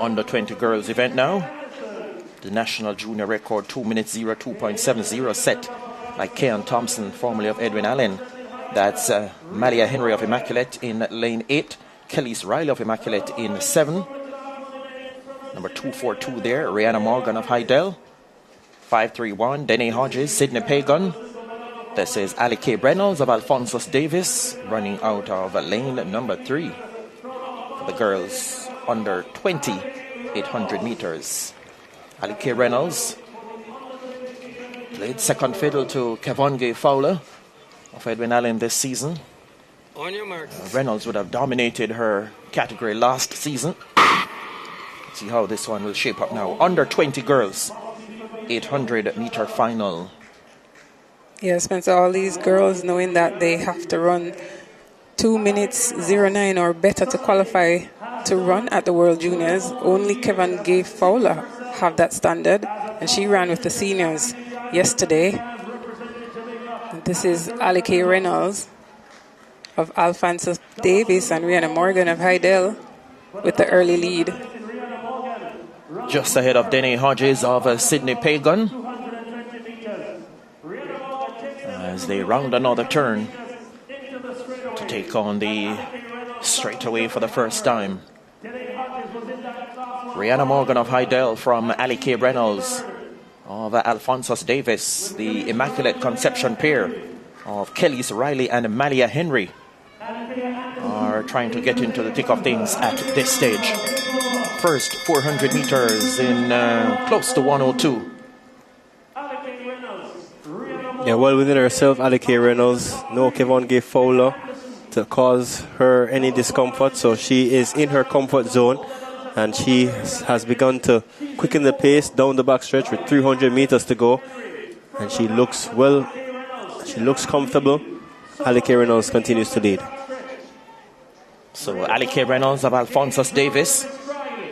under 20 girls event now. The national junior record 2 minutes 02.70 set by Keon Thompson, formerly of Edwin Allen. That's Malia Henry of Immaculate in lane 8. Kellys Riley of Immaculate in 7. Number 242 there, Rihanna Morgan of Hydel. 531, Denny Hodges, Sydney Pagan. This is Ali K. Reynolds of Alphonsus Davis, running out of lane number 3 for the girls under 20, 800 meters. Ali K. Reynolds played second fiddle to Kevonge Fowler of Edwin Allen this season. On your marks. Reynolds would have dominated her category last season. Let's see how this one will shape up now. Under 20 girls, 800 meter final. Yeah, Spencer, all these girls knowing that they have to run 2 minutes 09 or better to qualify to run at the World Juniors. Only Kevin Gay Fowler have that standard, and she ran with the seniors yesterday. And this is Ali K. Reynolds of Alphonsus Davis and Rihanna Morgan of Hydel with the early lead. Just ahead of Denny Hodges of Sydney Pagan as they round another turn to take on the straightaway for the first time. Rihanna Morgan of Hydel from Ali K. Reynolds of Alphonsus Davis, the Immaculate Conception pair of Kellys Riley and Malia Henry are trying to get into the thick of things at this stage. First 400 meters in close to 102. Yeah, well within herself, Ali K. Reynolds. No Kevon Gay Fowler to cause her any discomfort, so she is in her comfort zone, and she has begun to quicken the pace down the backstretch with 300 meters to go, and she looks well, she looks comfortable. Ali K. Reynolds continues to lead. So Ali K. Reynolds of Alphonsus Davis,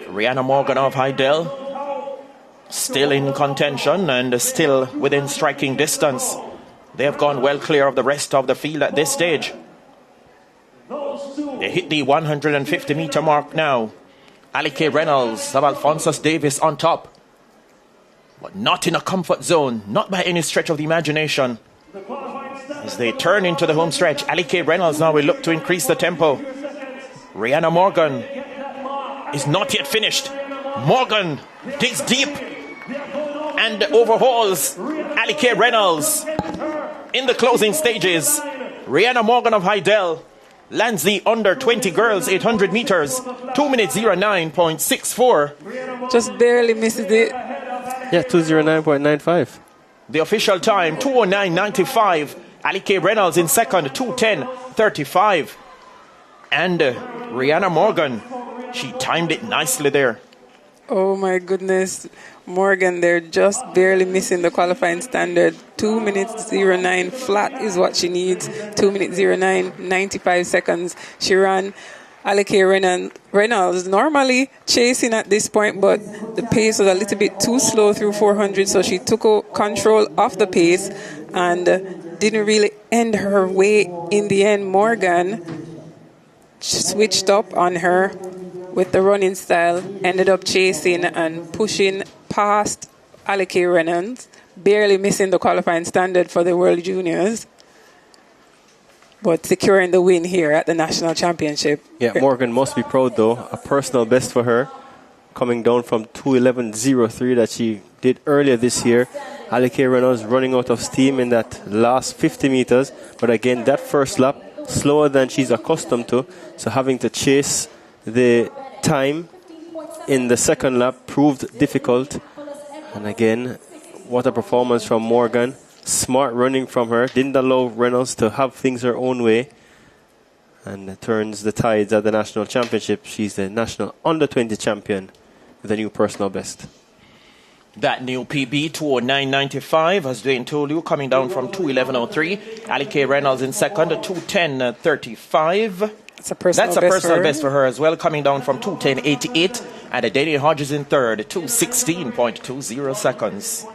Rihanna Morgan of Hydel, still in contention and still within striking distance. They have gone well clear of the rest of the field at this stage. They hit the 150 meter mark now. Ali K. Reynolds of Alphonsus Davis on top, but not in a comfort zone, not by any stretch of the imagination. As they turn into the home stretch, Ali K. Reynolds now will look to increase the tempo. Rihanna Morgan is not yet finished. Morgan digs deep and overhauls Ali K. Reynolds in the closing stages. Rihanna Morgan of Hydel lands the under 20 girls 800 meters, 2 minutes 09.64. Just barely misses it. Yeah, 209.95. The official time 209.95. Ali K. Reynolds in second, 210.35. And Rihanna Morgan, she timed it nicely there. Oh my goodness. Morgan, they're just barely missing the qualifying standard. 2 minutes 09 flat is what she needs. 2 minutes 09, 95 seconds. She ran. Ali K. Reynolds normally chasing at this point, but the pace was a little bit too slow through 400, so she took control of the pace and didn't really end her way in the end. Morgan switched up on her with the running style, ended up chasing and pushing past Ali K. Reynolds, barely missing the qualifying standard for the World Juniors, but securing the win here at the National Championship. Yeah, Morgan must be proud though. A personal best for her, coming down from 2:11.03 that she did earlier this year. Ali K. Reynolds running out of steam in that last 50 meters, but again, that first lap, slower than she's accustomed to, so having to chase the time in the second lap proved difficult. And again, what a performance from Morgan. Smart running from her, didn't allow Reynolds to have things her own way, and turns the tides at the National Championship. She's the National Under-20 champion with a new personal best. That new PB, 209.95, as Dwayne told you, coming down from 2:11.03. Ali K. Reynolds in second, 2:10.35. That's a personal best for her as well, coming down from 2:10.88. And Denny Hodges in third, 2:16.20 seconds.